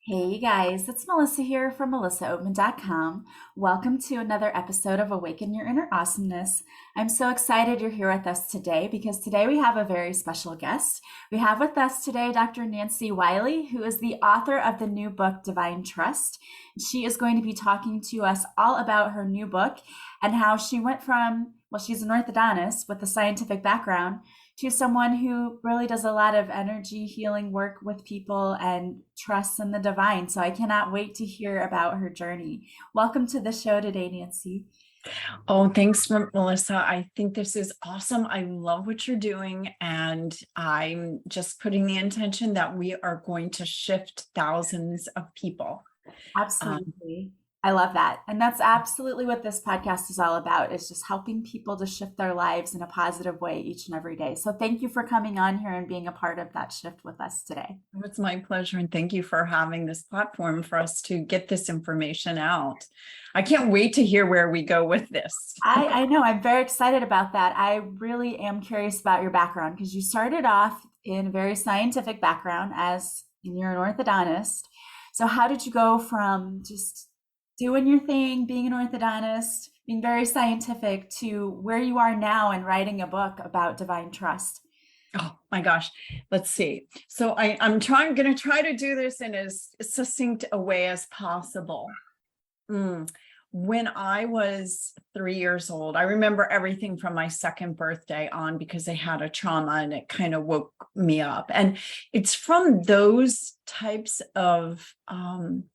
Hey guys, it's Melissa here from melissaoatman.com. Welcome to another episode of Awaken Your Inner Awesomeness. I'm so excited you're here with us today because today we have a very special guest. We have with us today Dr. Nancy Wiley, who is the author of the new book, Divine Trust. She is going to be talking to us all about her new book and how she went from, well, she's an orthodontist with a scientific background to someone who really does a lot of energy healing work with people and trusts in the divine. So I cannot wait to hear about her journey. Welcome to the show today, Nancy. Oh, thanks, Melissa. I think this is awesome. I love what you're doing. And I'm just putting the intention that we are going to shift thousands of people. Um, Absolutely. I love that. And that's absolutely what this podcast is all about, is just helping people to shift their lives in a positive way each and every day. So thank you for coming on here and being a part of that shift with us today. it's my pleasure. And thank you for having this platform for us to get this information out. I can't wait to hear where we go with this. I know, I'm very excited about that. I really am curious about your background because you started off in a very scientific background as you're an orthodontist. So how did you go from just doing your thing, being an orthodontist, being very scientific to where you are now and writing a book about divine trust? Oh my gosh. Let's see. So I'm going to try to do this in as succinct a way as possible. When I was 3 years old, I remember everything from my second birthday on because I had a trauma and it kind of woke me up. And it's from those types of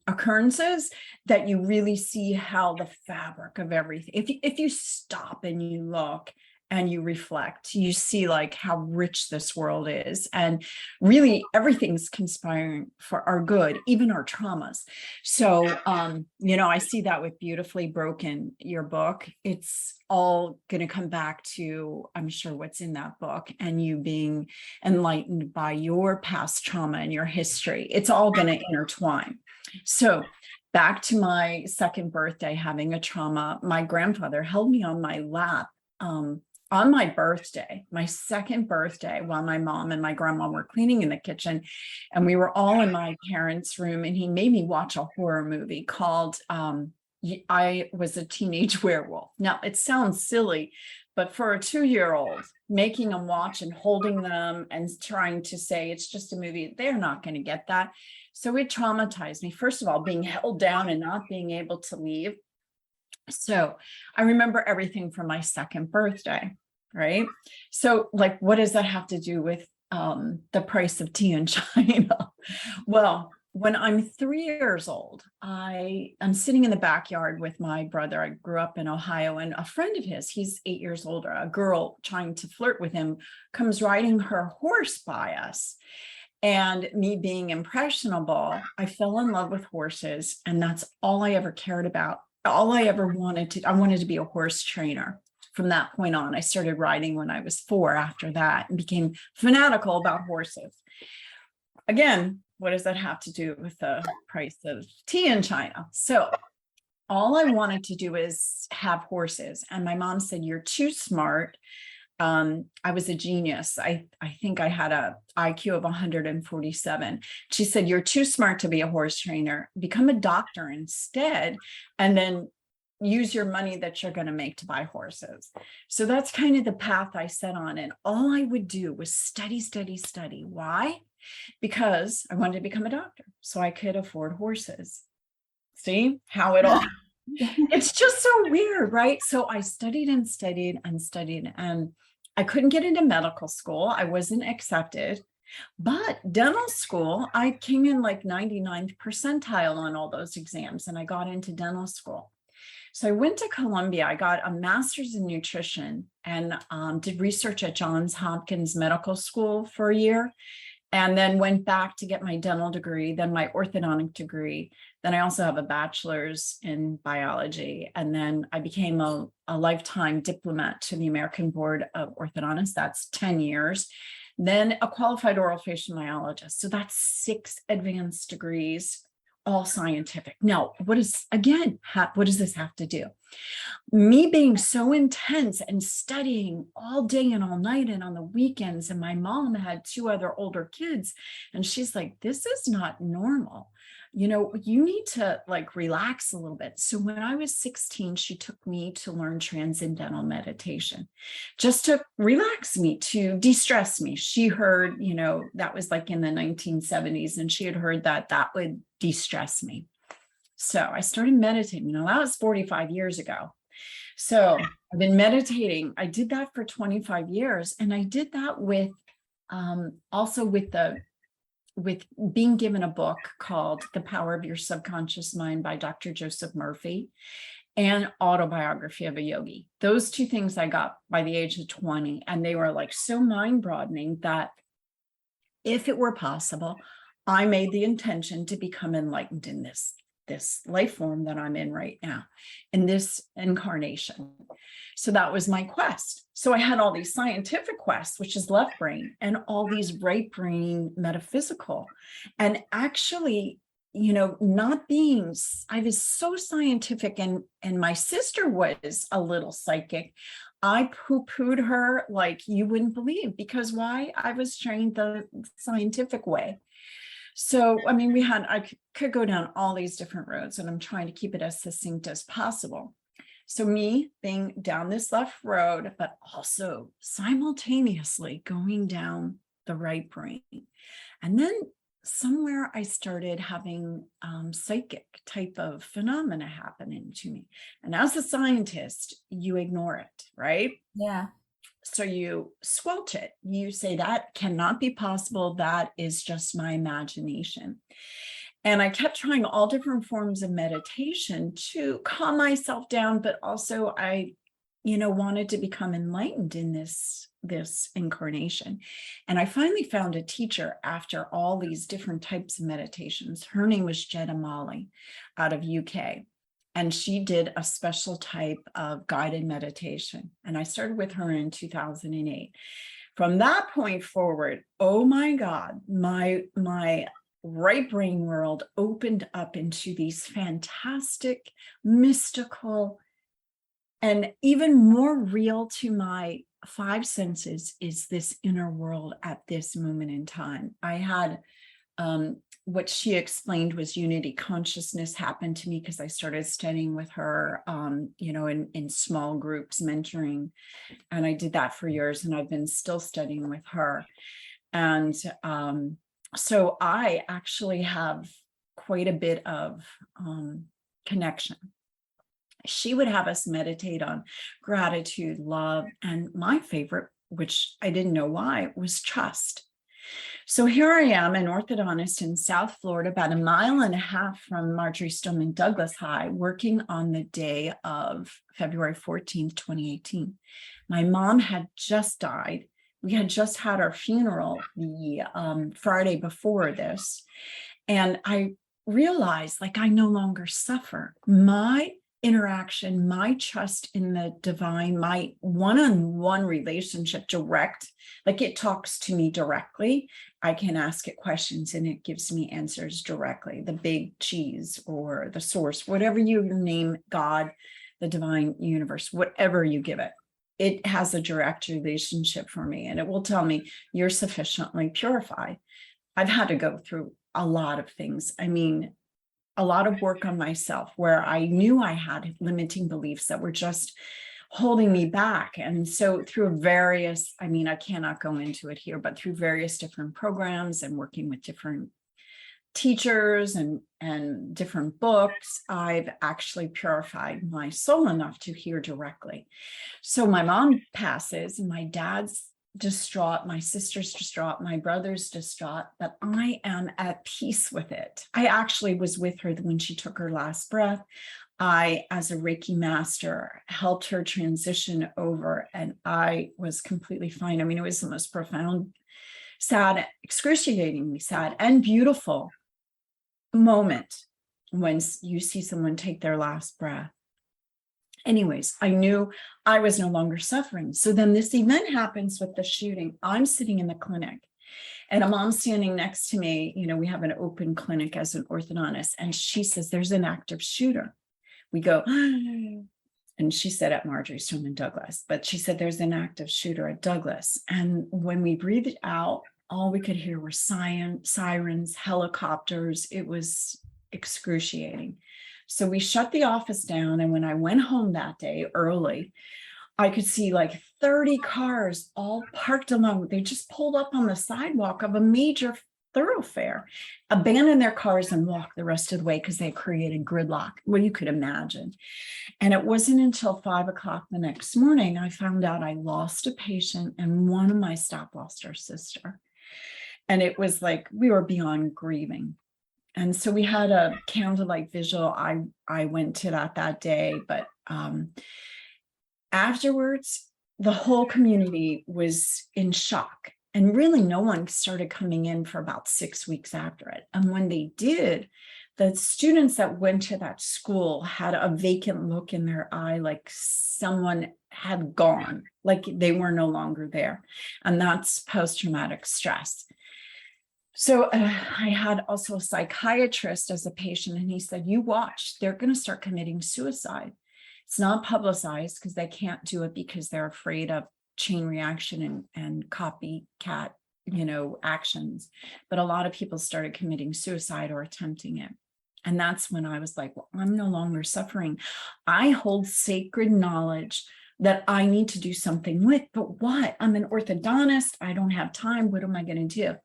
occurrences that you really see how the fabric of everything, if you stop and you look and you reflect, you see like how rich this world is. And really everything's conspiring for our good, even our traumas. So, I see that with Beautifully Broken, your book. It's all going to come back to, I'm sure, what's in that book and you being enlightened by your past trauma and your history. It's all going to intertwine. So, back to my second birthday, having a trauma, my grandfather held me on my lap on my birthday, my second birthday, while my mom and my grandma were cleaning in the kitchen, and we were all in my parents' room, and he made me watch a horror movie called I Was a Teenage Werewolf. Now, it sounds silly, but for a 2-year-old, making them watch and holding them and trying to say it's just a movie, they're not going to get that. So it traumatized me. First of all, being held down and not being able to leave. So I remember everything from my second birthday, right? So like, what does that have to do with the price of tea in China? Well, when I'm 3 years old, I am sitting in the backyard with my brother. I grew up in Ohio, and a friend of his, he's 8 years older, a girl trying to flirt with him, comes riding her horse by us. And me being impressionable, I fell in love with horses, and that's all I ever cared about. All I ever I wanted to be a horse trainer. From that point on, I started riding when I was 4 after that and became fanatical about horses. Again, what does that have to do with the price of tea in China? So all I wanted to do is have horses. And my mom said, "You're too smart." I was a genius. I think I had a IQ of 147. She said, "You're too smart to be a horse trainer. Become a doctor instead, and then use your money that you're going to make to buy horses." So that's kind of the path I set on. And all I would do was study, study, study. Why? Because I wanted to become a doctor so I could afford horses. See how it all, it's just so weird, right? So I studied and studied and studied, and I couldn't get into medical school. I wasn't accepted. But dental school, I came in like 99th percentile on all those exams, and I got into dental school. So I went to Columbia. I got a master's in nutrition and did research at Johns Hopkins Medical School for a year, and then went back to get my dental degree, then my orthodontic degree. Then I also have a bachelor's in biology. And then I became a lifetime diplomat to the American Board of Orthodontists. That's 10 years. Then a qualified oral facial myologist. So that's 6 advanced degrees, all scientific. Now, what does this have to do? Me being so intense and studying all day and all night and on the weekends. And my mom had 2 other older kids. And she's like, this is not normal. You need to like relax a little bit. So when I was 16, she took me to learn transcendental meditation, just to relax me, to de-stress me. She heard, that was like in the 1970s, and she had heard that that would de-stress me. So I started meditating. That was 45 years ago. So I've been meditating. I did that for 25 years. And I did that with also with being given a book called The Power of Your Subconscious Mind by Dr. Joseph Murphy, and Autobiography of a Yogi. Those 2 things I got by the age of 20. And they were like so mind-broadening that if it were possible, I made the intention to become enlightened in this life form that I'm in right now, in this incarnation. So that was my quest. So I had all these scientific quests, which is left brain, and all these right brain metaphysical. And actually, not being, I was so scientific, and my sister was a little psychic. I poo-pooed her like you wouldn't believe, because why? I was trained the scientific way. So, I could go down all these different roads, and I'm trying to keep it as succinct as possible. So me being down this left road, but also simultaneously going down the right brain. And then somewhere I started having psychic type of phenomena happening to me. And as a scientist, you ignore it, right? Yeah. So you squelch it. You say that cannot be possible. That is just my imagination. And I kept trying all different forms of meditation to calm myself down, but also I, wanted to become enlightened in this incarnation. And I finally found a teacher after all these different types of meditations. Her name was Jetta Molly out of UK. And she did a special type of guided meditation. And I started with her in 2008. From that point forward, oh my God, my right brain world opened up into these fantastic, mystical, and even more real to my 5 senses is this inner world at this moment in time. I had what she explained was unity consciousness happened to me because I started studying with her, in small groups, mentoring. And I did that for years, and I've been still studying with her. And so I actually have quite a bit of connection. She would have us meditate on gratitude, love, and my favorite, which I didn't know why, was trust. So here I am, an orthodontist in South Florida, about 1.5 miles from Marjorie Stoneman Douglas High, working on the day of February 14th, 2018. My mom had just died. We had just had our funeral the Friday before this. And I realized, I no longer suffer. My interaction, my trust in the divine, my one-on-one relationship, direct, it talks to me directly. I can ask it questions and it gives me answers directly. The big cheese or the source, whatever you name God, the divine universe, whatever you give it, it has a direct relationship for me, and it will tell me you're sufficiently purified. I've had to go through a lot of things. A lot of work on myself where I knew I had limiting beliefs that were just holding me back. And so through various, I cannot go into it here, but through various different programs and working with different teachers and different books, I've actually purified my soul enough to hear directly. So my mom passes, and my dad's distraught, my sister's distraught, my brother's distraught, but I am at peace with it. I actually was with her when she took her last breath. I, as a Reiki master, helped her transition over, and I was completely fine. It was the most profound, sad, excruciatingly sad and beautiful moment when you see someone take their last breath. Anyways, I knew I was no longer suffering. So then this event happens with the shooting. I'm sitting in the clinic, and a mom standing next to me. We have an open clinic as an orthodontist, and she says, there's an active shooter. We go, And she said at Marjorie Stoneman Douglas, but she said there's an active shooter at Douglas. And when we breathed out, all we could hear were sirens, helicopters. It was excruciating. So we shut the office down. And when I went home that day early, I could see like 30 cars all parked along. They just pulled up on the sidewalk of a major thoroughfare, abandoned their cars and walked the rest of the way because they created gridlock. Well, you could imagine. And it wasn't until 5 o'clock the next morning I found out I lost a patient and one of my staff lost her sister. And it was like we were beyond grieving. And so we had a candlelight vigil. I went to that day, but afterwards, the whole community was in shock. And really, no one started coming in for about 6 weeks after it. And when they did, the students that went to that school had a vacant look in their eye, like someone had gone, like they were no longer there. And that's post-traumatic stress. So I had also a psychiatrist as a patient, and he said, you watch, they're going to start committing suicide. It's not publicized because they can't do it because they're afraid of chain reaction and copycat, actions. But a lot of people started committing suicide or attempting it. And that's when I was like, well, I'm no longer suffering. I hold sacred knowledge that I need to do something with, but what? I'm an orthodontist. I don't have time. What am I going to do?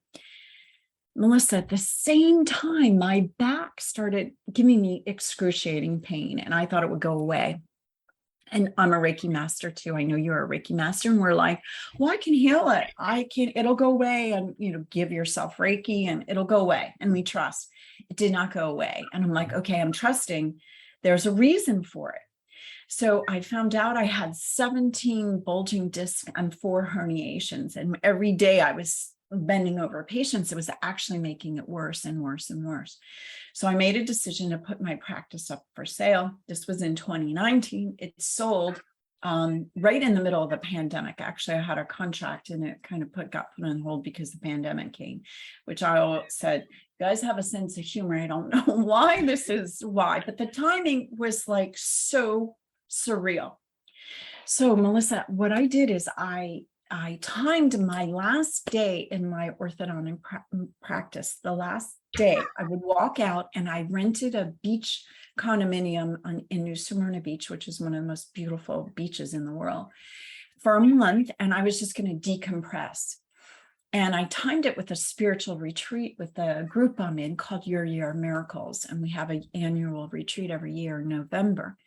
Melissa, at the same time, my back started giving me excruciating pain, and I thought it would go away. And I'm a Reiki master too. I know you're a Reiki master, and we're like, well, I can heal it. It'll go away. And, give yourself Reiki and it'll go away. And we trust. It did not go away. And I'm like, okay, I'm trusting. There's a reason for it. So I found out I had 17 bulging discs and 4 herniations. And every day I was bending over patients, it was actually making it worse and worse and worse. So I made a decision to put my practice up for sale. This was in 2019. It sold right in the middle of the pandemic. Actually, I had a contract and it kind of got put on hold because the pandemic came, which I said, you guys have a sense of humor. I don't know why this is why, but the timing was like so surreal. So Melissa, what I did is I timed my last day in my orthodontic practice. The last day I would walk out, and I rented a beach condominium in New Smyrna Beach, which is one of the most beautiful beaches in the world, for a month. And I was just going to decompress. And I timed it with a spiritual retreat with the group I'm in called Your Year of Miracles. And we have an annual retreat every year in November.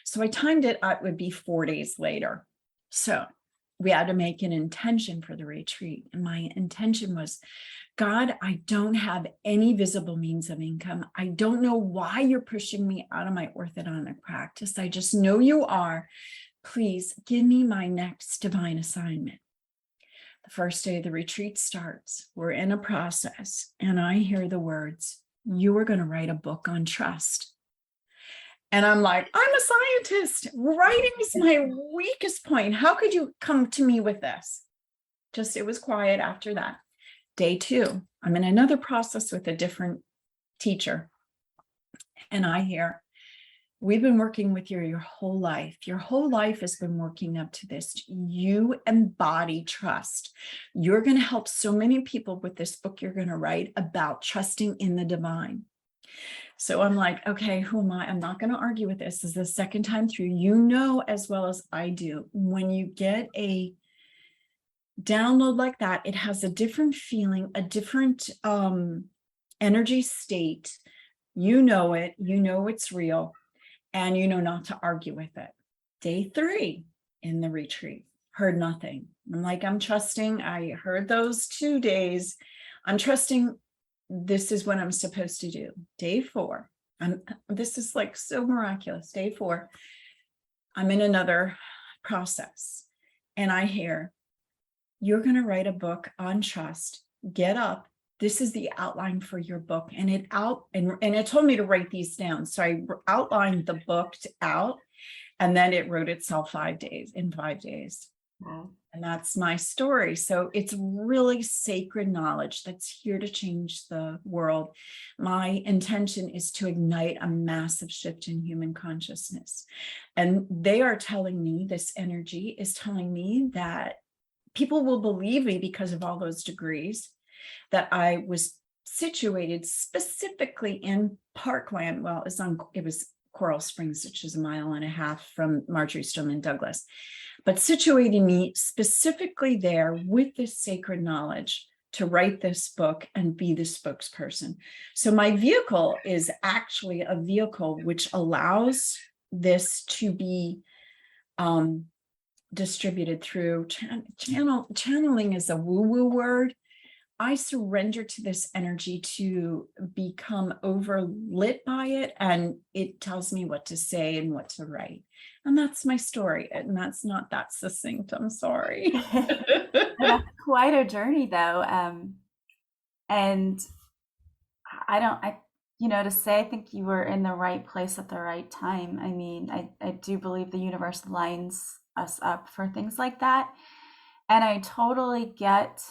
So I timed it would be 4 days later. So we had to make an intention for the retreat. And my intention was, God, I don't have any visible means of income. I don't know why you're pushing me out of my orthodontic practice. I just know you are. Please give me my next divine assignment. The first day of the retreat starts. We're in a process. And I hear the words, you are going to write a book on trust. And I'm like, I'm a scientist. Writing is my weakest point. How could you come to me with this? It was quiet after that. Day 2, I'm in another process with a different teacher. And I hear, we've been working with you your whole life. Your whole life has been working up to this. You embody trust. You're going to help so many people with this book you're going to write about trusting in the divine. So I'm like, okay, who am I? I'm not going to argue with this. This is the second time through. You know as well as I do, when you get a download like that, it has a different feeling, a different energy state. You know it. You know it's real. And you know not to argue with it. Day 3 in the retreat, heard nothing. I'm like, I'm trusting. I heard those 2 days. I'm trusting this is what I'm supposed to do. Day 4, this is like so miraculous. Day 4, I'm in another process, and I hear, you're going to write a book on trust. Get up. This is the outline for your book. And it told me to write these down. So I outlined the book out, and then it wrote itself in 5 days. Wow. And that's my story. So it's really sacred knowledge that's here to change the world. My intention is to ignite a massive shift in human consciousness. And they are telling me, this energy is telling me that people will believe me because of all those degrees, that I was situated specifically in Parkland. Well, it was Coral Springs, which is 1.5 miles from Marjorie Stoneman Douglas, but situating me specifically there with this sacred knowledge to write this book and be the spokesperson. So my vehicle is actually a vehicle which allows this to be distributed through channeling is a woo-woo word. I surrender to this energy to become overlit by it, and it tells me what to say and what to write. And that's my story. And that's not that succinct. I'm sorry. That's quite a journey, though. And I don't, I, to say I think you were in the right place at the right time. I mean, I do believe the universe lines us up for things like that. And I totally get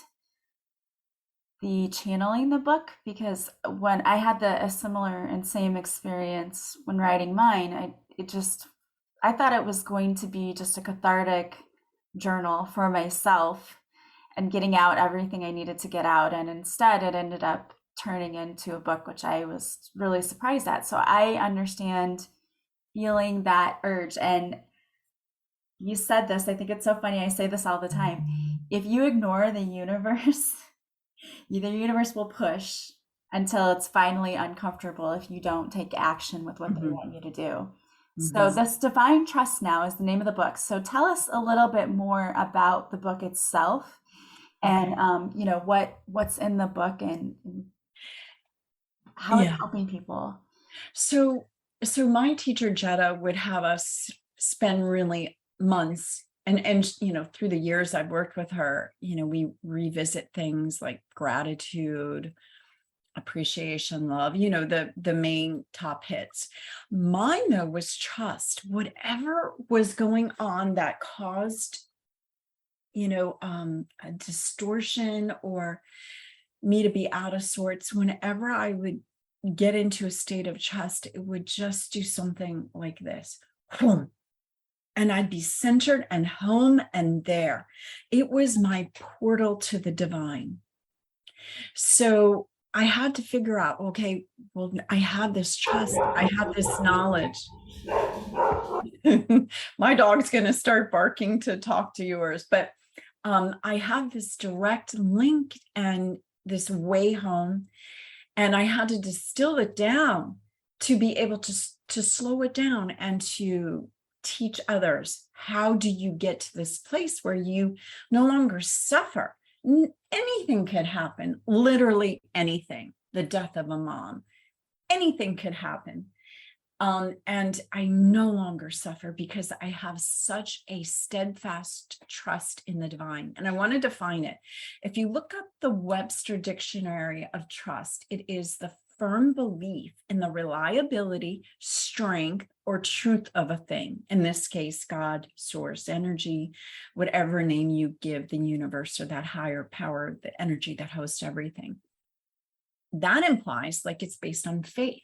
the channeling the book, because when I had a similar and same experience when writing mine, I thought it was going to be just a cathartic journal for myself and getting out everything I needed to get out. And instead, it ended up turning into a book, which I was really surprised at. So I understand feeling that urge. And you said this, I think it's so funny. I say this all the time. If you ignore the universe, the universe will push until it's finally uncomfortable if you don't take action with what they want you to do. So this Divine Trust now is the name of the book. So tell us a little bit more about the book itself, and what's in the book, and how it's helping people. So my teacher Jetta would have us spend really months, and through the years I've worked with her, we revisit things like gratitude, appreciation, love, the main top hits. Mine, though, was trust. Whatever was going on that caused, a distortion or me to be out of sorts, whenever I would get into a state of trust, it would just do something like this. And I'd be centered and home and there. It was my portal to the divine. So I had to figure out, okay, well, I have this trust, I have this knowledge. My dog's going to start barking to talk to yours, but I have this direct link and this way home, and I had to distill it down to be able to slow it down and to teach others. How do you get to this place where you no longer suffer? Anything could happen, literally anything, the death of a mom, anything could happen. And I no longer suffer because I have such a steadfast trust in the divine. And I want to define it. If you look up the Webster Dictionary of Trust, it is the firm belief in the reliability, strength, or truth of a thing. In this case, God, source, energy, whatever name you give the universe or that higher power, the energy that hosts everything. That implies like it's based on faith.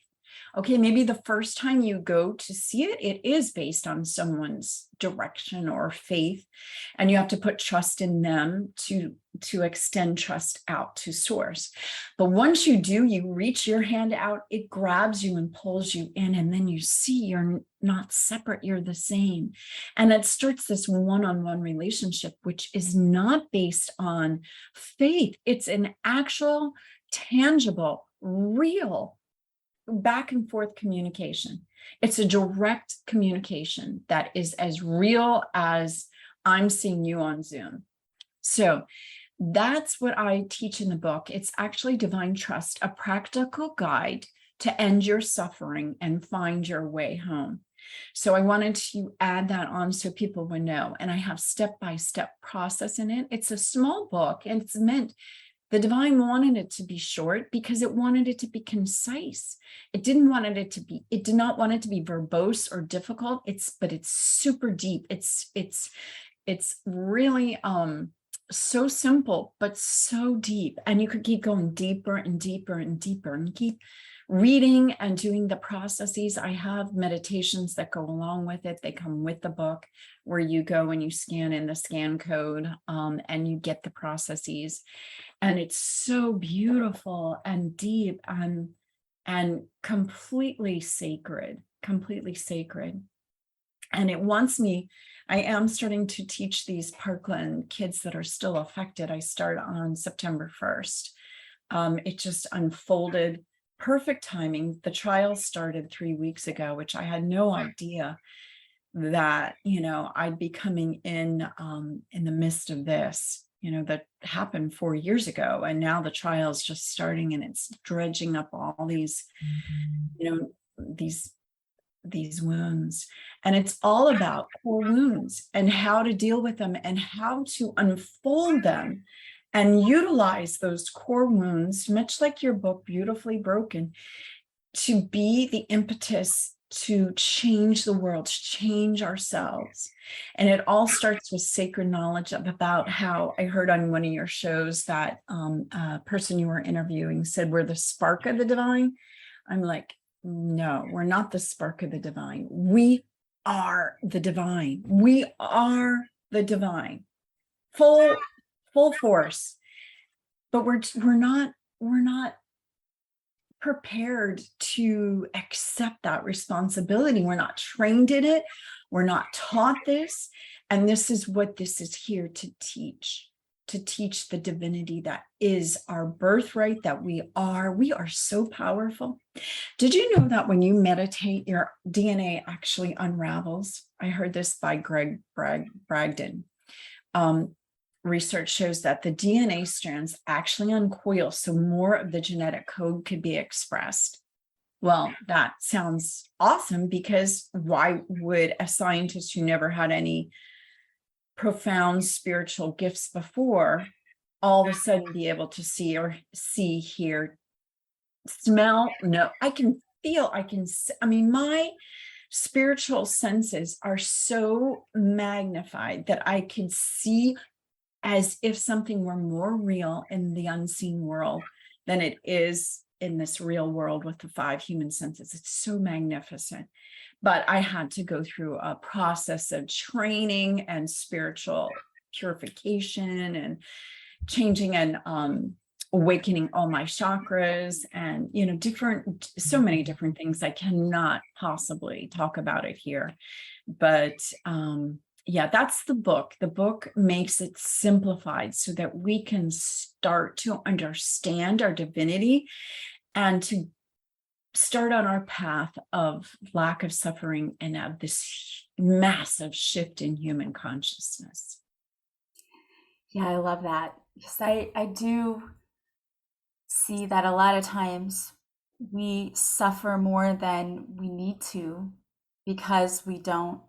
Okay, maybe the first time you go to see it, it is based on someone's direction or faith, and you have to put trust in them to extend trust out to source. But once you do, you reach your hand out, it grabs you and pulls you in, and then you see you're not separate, you're the same. And it starts this one-on-one relationship, which is not based on faith. It's an actual, tangible, real back and forth communication. It's a direct communication that is as real as I'm seeing you on Zoom. So that's what I teach in the book. It's actually Divine Trust, a practical guide to end your suffering and find your way home. So I wanted to add that on so people would know. And I have step-by-step process in it. It's a small book, and it's meant, the divine wanted it to be short because it wanted it to be concise. It did not want it to be verbose or difficult. But it's super deep. It's it's really so simple, but so deep. And you could keep going deeper and deeper and deeper and keep reading and doing the processes. I have meditations that go along with it. They come with the book, where you go and you scan in the scan code, and you get the processes. And it's so beautiful and deep and completely sacred, completely sacred. And it wants me, I am starting to teach these Parkland kids that are still affected. I start on September 1st. It just unfolded, perfect timing. The trial started 3 weeks ago, which I had no idea that, I'd be coming in the midst of this, that happened 4 years ago. And now the trial is just starting, and it's dredging up all these, these wounds. And it's all about core wounds and how to deal with them and how to unfold them and utilize those core wounds, much like your book, Beautifully Broken, to be the impetus to change the world, to change ourselves. And it all starts with sacred knowledge about how I heard on one of your shows that a person you were interviewing said, we're the spark of the divine. I'm like, no, we're not the spark of the divine. We are the divine. We are the divine, full force. But we're not prepared to accept that responsibility. We're not trained in it. We're not taught this. And this is what this is here to teach the divinity that is our birthright, that we are so powerful. Did you know that when you meditate, your DNA actually unravels? I heard this by Greg Bragdon. Research shows that the DNA strands actually uncoil, so more of the genetic code could be expressed. Well, that sounds awesome, because why would a scientist who never had any profound spiritual gifts before all of a sudden be able to see, hear, smell? No, I can feel, my spiritual senses are so magnified that I can see as if something were more real in the unseen world than it is in this real world with the 5 human senses. It's so magnificent. But I had to go through a process of training and spiritual purification and changing and awakening all my chakras and, so many different things. I cannot possibly talk about it here. But yeah, that's the book. The book makes it simplified so that we can start to understand our divinity and to start on our path of lack of suffering and of this massive shift in human consciousness. Yeah, I love that, because I do see that a lot of times we suffer more than we need to because we don't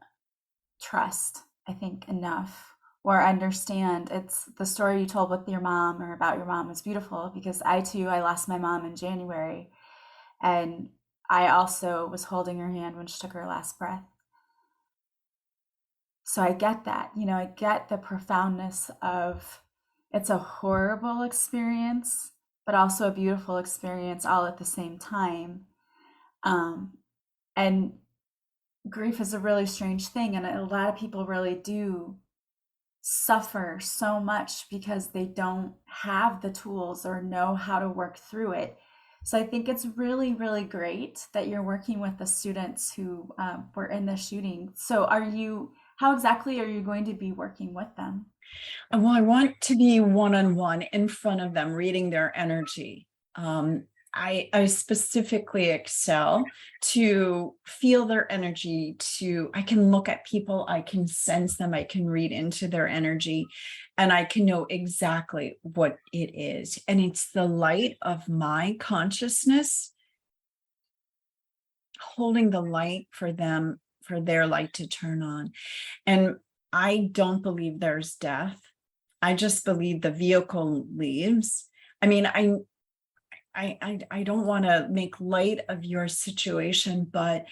trust, I think, enough or understand. It's the story you told with your mom, or about your mom, was beautiful, because I lost my mom in January, and I also was holding her hand when she took her last breath. So I get that, I get the profoundness of, it's a horrible experience, but also a beautiful experience all at the same time. And grief is a really strange thing, and a lot of people really do suffer so much because they don't have the tools or know how to work through it. So I think it's really, really great that you're working with the students who were in the shooting. So how exactly are you going to be working with them? Well, I want to be one-on-one in front of them, reading their energy. I specifically excel to feel their energy, I can look at people, I can sense them, I can read into their energy, and I can know exactly what it is. And it's the light of my consciousness holding the light for them, for their light to turn on. And I don't believe there's death. I just believe the vehicle leaves. I mean, I don't want to make light of your situation, but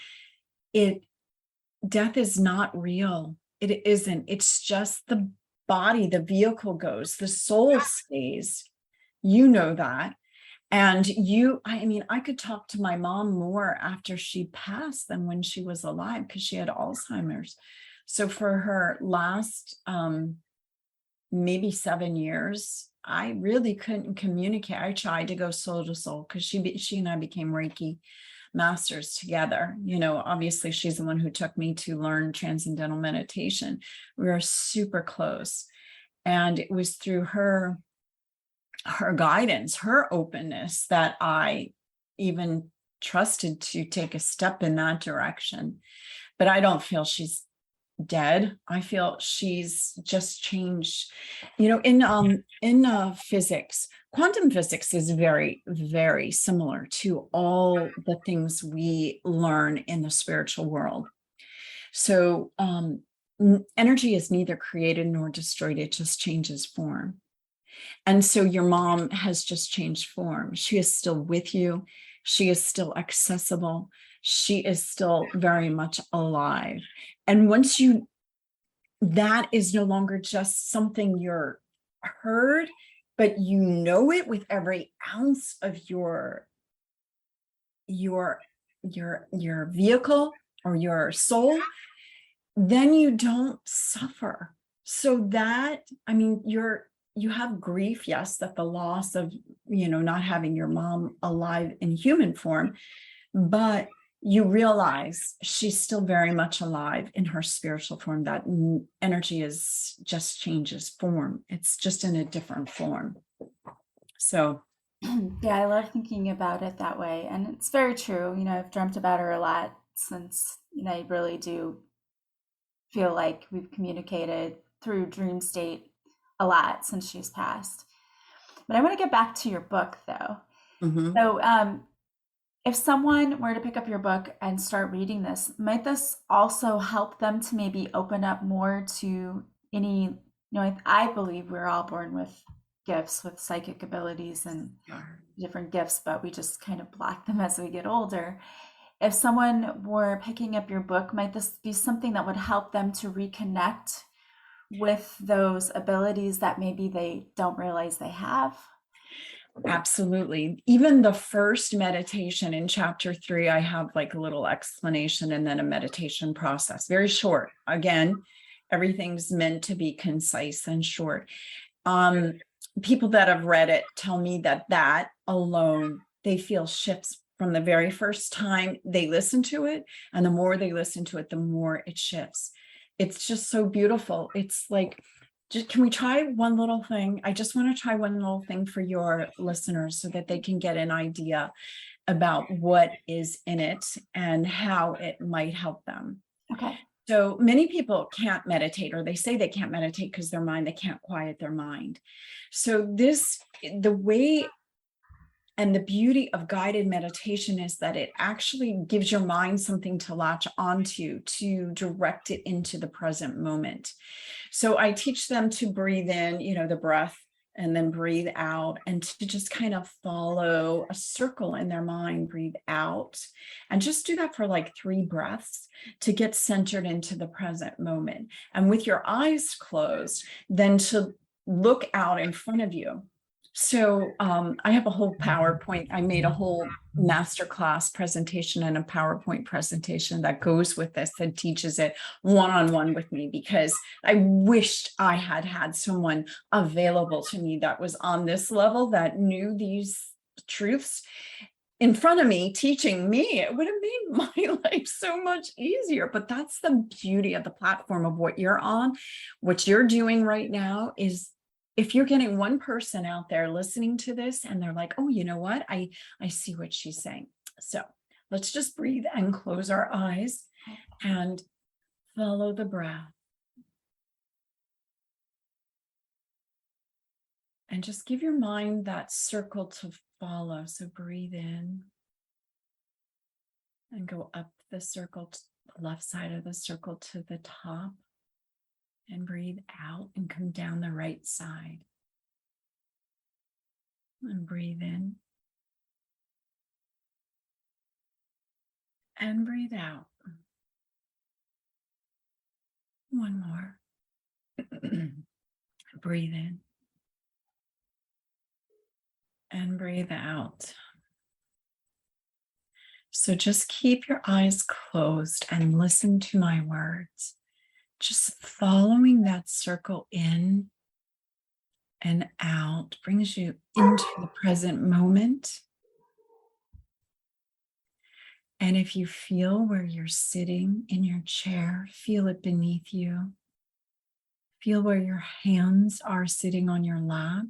death is not real. It isn't. It's just the body, the vehicle goes, the soul stays. You know that. And I mean, I could talk to my mom more after she passed than when she was alive because she had Alzheimer's. So for her last maybe 7 years, I really couldn't communicate. I tried to go soul to soul because she and I became Reiki masters together. Obviously she's the one who took me to learn transcendental meditation. We were super close. And it was through her guidance, her openness, that I even trusted to take a step in that direction. But I don't feel she's dead. I feel she's just changed. In physics, quantum physics is very, very similar to all the things we learn in the spiritual world. So energy is neither created nor destroyed. It just changes form. And so your mom has just changed form. She is still with you. She is still accessible. She is still very much alive. And that is no longer just something you're heard, but you know it with every ounce of your vehicle or your soul, then you don't suffer. So that, I mean, you have grief, yes, that the loss of, not having your mom alive in human form, but you realize she's still very much alive in her spiritual form. That energy just changes form. It's just in a different form. So yeah, I love thinking about it that way. And it's very true. I've dreamt about her a lot since, I really do feel like we've communicated through dream state a lot since she's passed. But I want to get back to your book though. mhm. So, if someone were to pick up your book and start reading this, might this also help them to maybe open up more to any, I believe we're all born with gifts, with psychic abilities and different gifts, but we just kind of block them as we get older. If someone were picking up your book, might this be something that would help them to reconnect with those abilities that maybe they don't realize they have? Absolutely. Even the first meditation in chapter 3, I have like a little explanation and then a meditation process, very short. Again, everything's meant to be concise and short. People that have read it tell me that alone, they feel shifts from the very first time they listen to it. And the more they listen to it, the more it shifts. It's just so beautiful. It's like, can we try one little thing? I just want to try one little thing for your listeners so that they can get an idea about what is in it and how it might help them. Okay. So many people can't meditate, or they say they can't meditate because they can't quiet their mind. So the way and the beauty of guided meditation is that it actually gives your mind something to latch onto, to direct it into the present moment. So I teach them to breathe in, the breath, and then breathe out, and to just kind of follow a circle in their mind, breathe out, and just do that for like 3 breaths to get centered into the present moment. And with your eyes closed, then to look out in front of you. So I have a whole PowerPoint. I made a whole masterclass presentation and a PowerPoint presentation that goes with this and teaches it one-on-one with me, because I wished I had someone available to me that was on this level, that knew these truths in front of me, teaching me. It would have made my life so much easier. But that's the beauty of the platform of what you're on. What you're doing right now is, if you're getting one person out there listening to this and they're like, oh, you know what? I see what she's saying. So let's just breathe and close our eyes and follow the breath. And just give your mind that circle to follow. So breathe in and go up the circle to the left side of the circle to the top. And breathe out and come down the right side. And breathe in. And breathe out. One more. Breathe in and breathe out. So just keep your eyes closed and listen to my words. Just following that circle in and out brings you into the present moment. And if you feel where you're sitting in your chair, feel it beneath you. Feel where your hands are sitting on your lap.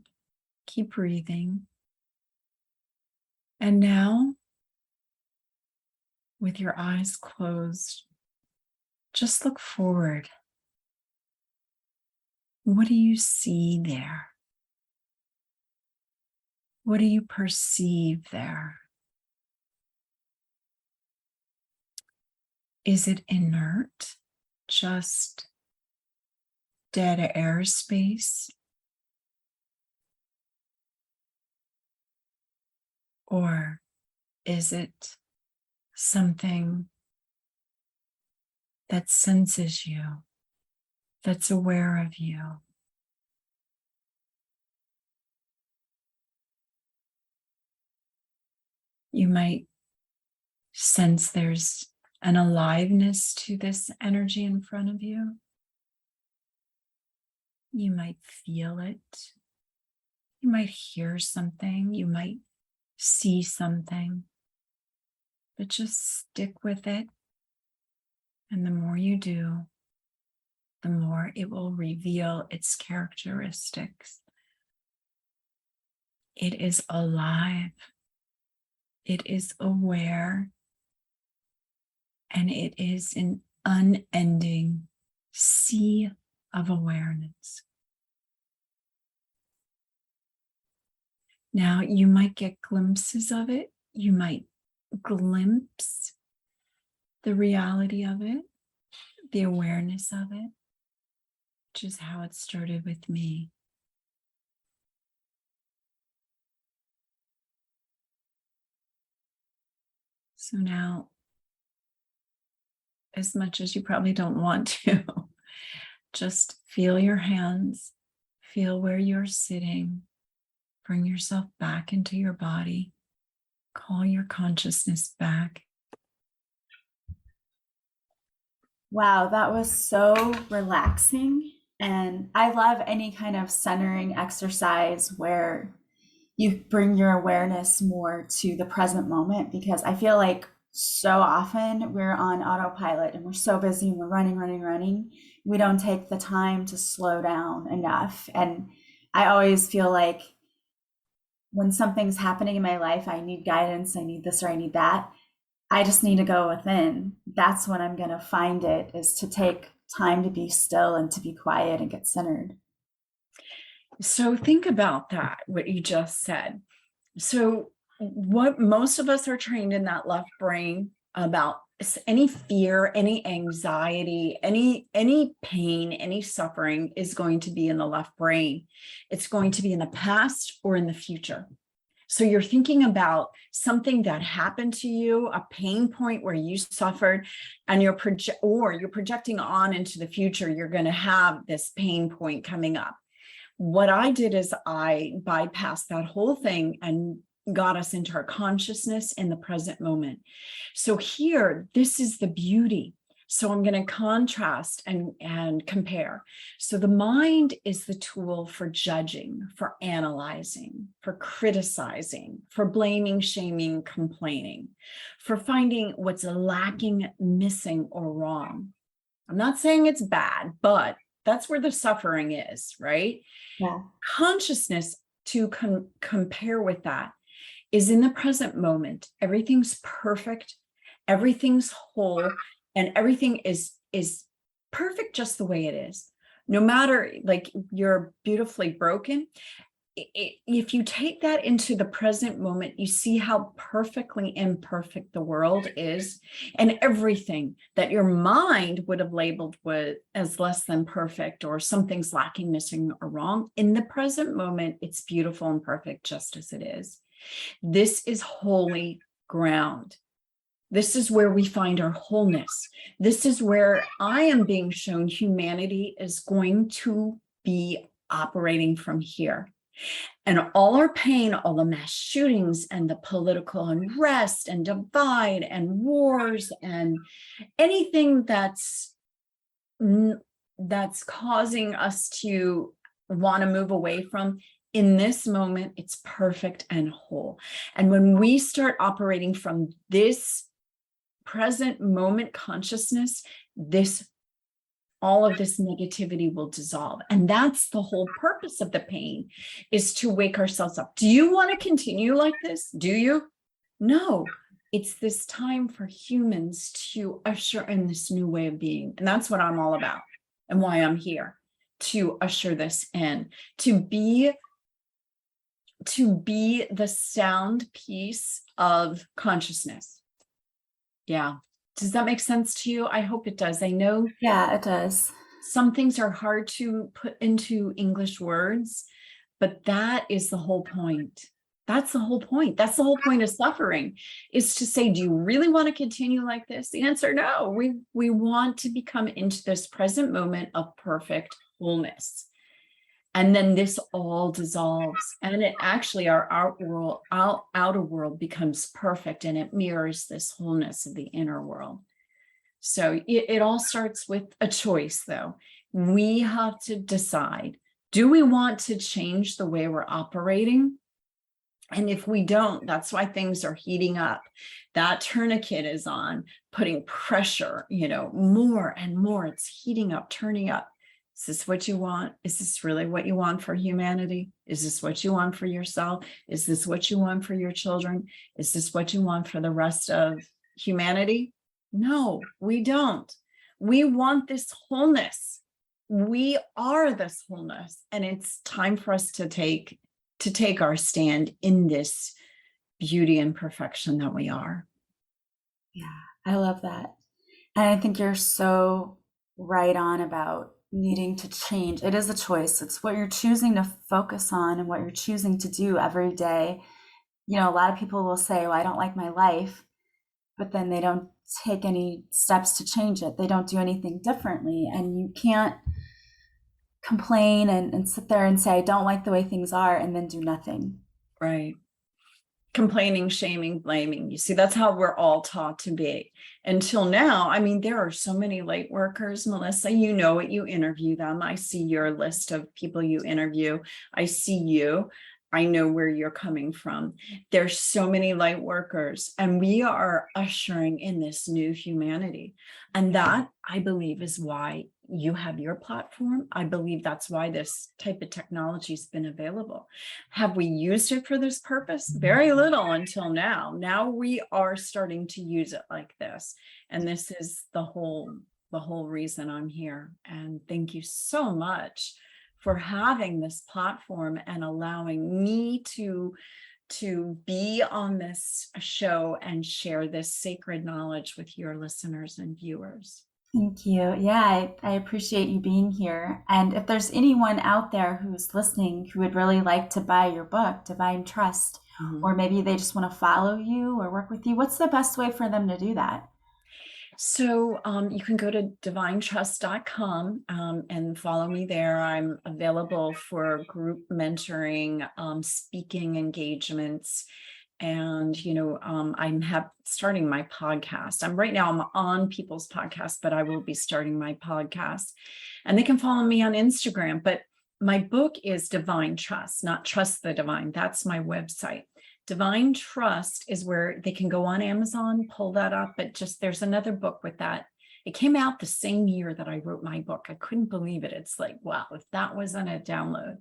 Keep breathing. And now, with your eyes closed, just look forward. What do you see there? What do you perceive there? Is it inert, just dead air space? Or is it something that senses you, that's aware of you? You might sense there's an aliveness to this energy in front of you. You might feel it. You might hear something. You might see something. But just stick with it. And the more you do, the more it will reveal its characteristics. It is alive. It is aware. And it is an unending sea of awareness. Now, you might get glimpses of it. You might glimpse the reality of it, the awareness of it, which is how it started with me. So now, as much as you probably don't want to, just feel your hands, feel where you're sitting, bring yourself back into your body, call your consciousness back. Wow, that was so relaxing. And I love any kind of centering exercise where you bring your awareness more to the present moment, because I feel like so often we're on autopilot and we're so busy and we're running, running, running. We don't take the time to slow down enough. And I always feel like when something's happening in my life, I need guidance, I need this or I need that. I just need to go within. That's when I'm going to find it, is to take time to be still and to be quiet and get centered. So think about that, what you just said. So what most of us are trained in that left brain about any fear, any anxiety, any pain, any suffering is going to be in the left brain. It's going to be in the past or in the future. So you're thinking about something that happened to you, a pain point where you suffered, and you're projecting on into the future. You're going to have this pain point coming up. What I did is I bypassed that whole thing and got us into our consciousness in the present moment. So here, this is the beauty. So I'm going to contrast and compare. So the mind is the tool for judging, for analyzing, for criticizing, for blaming, shaming, complaining, for finding what's lacking, missing, or wrong. I'm not saying it's bad, but that's where the suffering is, right? Yeah. Consciousness, to compare with that, is in the present moment. Everything's perfect, everything's whole, and everything is perfect just the way it is. No matter, like, you're beautifully broken. If you take that into the present moment, you see how perfectly imperfect the world is, and everything that your mind would have labeled as less than perfect or something's lacking, missing, or wrong. In the present moment, it's beautiful and perfect just as it is. This is holy ground. This is where we find our wholeness. This is where I am being shown humanity is going to be operating from here. And all our pain, all the mass shootings and the political unrest and divide and wars and anything that's causing us to want to move away from, in this moment, it's perfect and whole. And when we start operating from this present moment consciousness, all of this negativity will dissolve. And that's the whole purpose of the pain, is to wake ourselves up. Do you want to continue like this? Do you? No. It's this time for humans to usher in this new way of being. And that's what I'm all about and why I'm here, to usher this in, to be the sound piece of consciousness. Yeah. Does that make sense to you? I hope it does. I know. Yeah, it does. Some things are hard to put into English words, but that is the whole point. That's the whole point. That's the whole point of suffering, is to say, do you really want to continue like this? The answer, no. We want to become into this present moment of perfect wholeness. And then this all dissolves, and it actually, our outer world becomes perfect, and it mirrors this wholeness of the inner world. So it all starts with a choice, though. We have to decide, do we want to change the way we're operating? And if we don't, that's why things are heating up. That tourniquet is on, putting pressure, more and more. It's heating up, turning up. Is this what you want? Is this really what you want for humanity? Is this what you want for yourself? Is this what you want for your children? Is this what you want for the rest of humanity? No, we don't. We want this wholeness. We are this wholeness. And it's time for us to take our stand in this beauty and perfection that we are. Yeah, I love that. And I think you're so right on about needing to change. It is a choice. It's what you're choosing to focus on and what you're choosing to do every day. A lot of people will say, well, I don't like my life, but then they don't take any steps to change it. They don't do anything differently. And you can't complain and sit there and say, I don't like the way things are, and then do nothing. Right. Complaining, shaming, blaming. You see, that's how we're all taught to be. Until now, there are so many light workers, Melissa, it, you interview them. I see your list of people you interview. I see you. I know where you're coming from. There's so many light workers, and we are ushering in this new humanity. And that, I believe, is why you have your platform. I believe that's why this type of technology has been available. Have we used it for this purpose? Very little until now. Now we are starting to use it like this. And this is the whole reason I'm here. And thank you so much for having this platform and allowing me to be on this show and share this sacred knowledge with your listeners and viewers. Thank you. Yeah, I appreciate you being here. And if there's anyone out there who's listening who would really like to buy your book, Divine Trust, or maybe they just want to follow you or work with you, what's the best way for them to do that? So you can go to divinetrust.com and follow me there. I'm available for group mentoring, speaking engagements. And, I'm starting my podcast. I'm on people's podcasts, but I will be starting my podcast, and they can follow me on Instagram. But my book is Divine Trust, not Trust the Divine. That's my website. Divine Trust is where they can go on Amazon, pull that up, but there's another book with that. It came out the same year that I wrote my book. I couldn't believe it. It's like, wow, if that wasn't a download.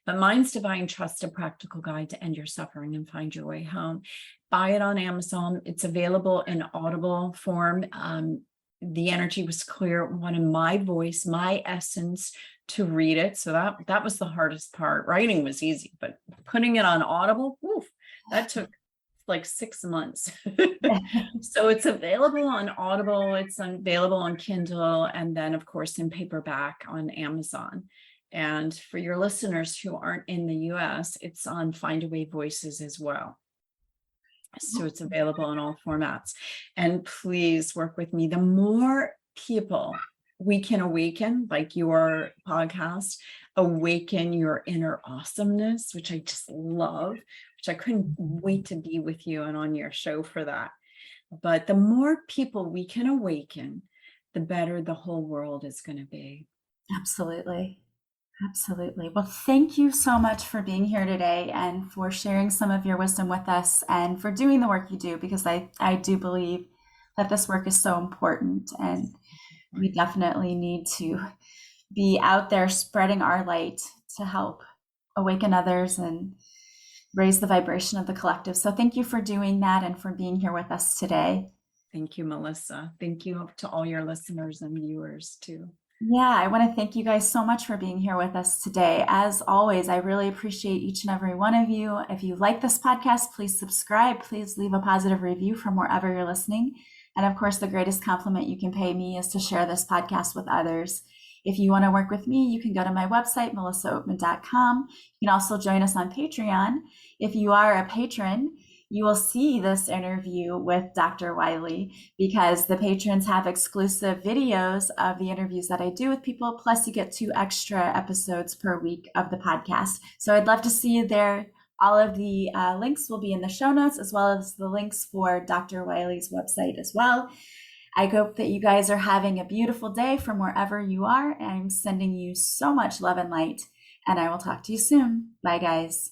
But mine's Divine Trust, a practical guide to end your suffering and find your way home. Buy it on Amazon. It's available in Audible form. The energy was clear, wanted my voice, my essence to read it. So that was the hardest part. Writing was easy, but putting it on Audible, that took like 6 months. So it's available on Audible, it's available on Kindle, and then of course in paperback on Amazon. And for your listeners who aren't in the US, it's on Findaway Voices as well. So it's available in all formats. And please work with me. The more people we can awaken, like your podcast, awaken your inner awesomeness, which I just love, which I couldn't wait to be with you and on your show for that. But the more people we can awaken, the better the whole world is going to be. Absolutely. Absolutely. Well, thank you so much for being here today and for sharing some of your wisdom with us and for doing the work you do, because I do believe that this work is so important and we definitely need to be out there spreading our light to help awaken others and raise the vibration of the collective. So thank you for doing that and for being here with us today. Thank you, Melissa. Thank you to all your listeners and viewers too. Yeah, I want to thank you guys so much for being here with us today. As always, I really appreciate each and every one of you. If you like this podcast, please subscribe. Please leave a positive review from wherever you're listening. And of course, the greatest compliment you can pay me is to share this podcast with others. If you want to work with me, you can go to my website, melissaoatman.com. You can also join us on Patreon. If you are a patron, you will see this interview with Dr. Wiley because the patrons have exclusive videos of the interviews that I do with people. Plus, you get 2 extra episodes per week of the podcast. So I'd love to see you there. All of the links will be in the show notes, as well as the links for Dr. Wiley's website as well. I hope that you guys are having a beautiful day from wherever you are. I'm sending you so much love and light, and I will talk to you soon. Bye, guys.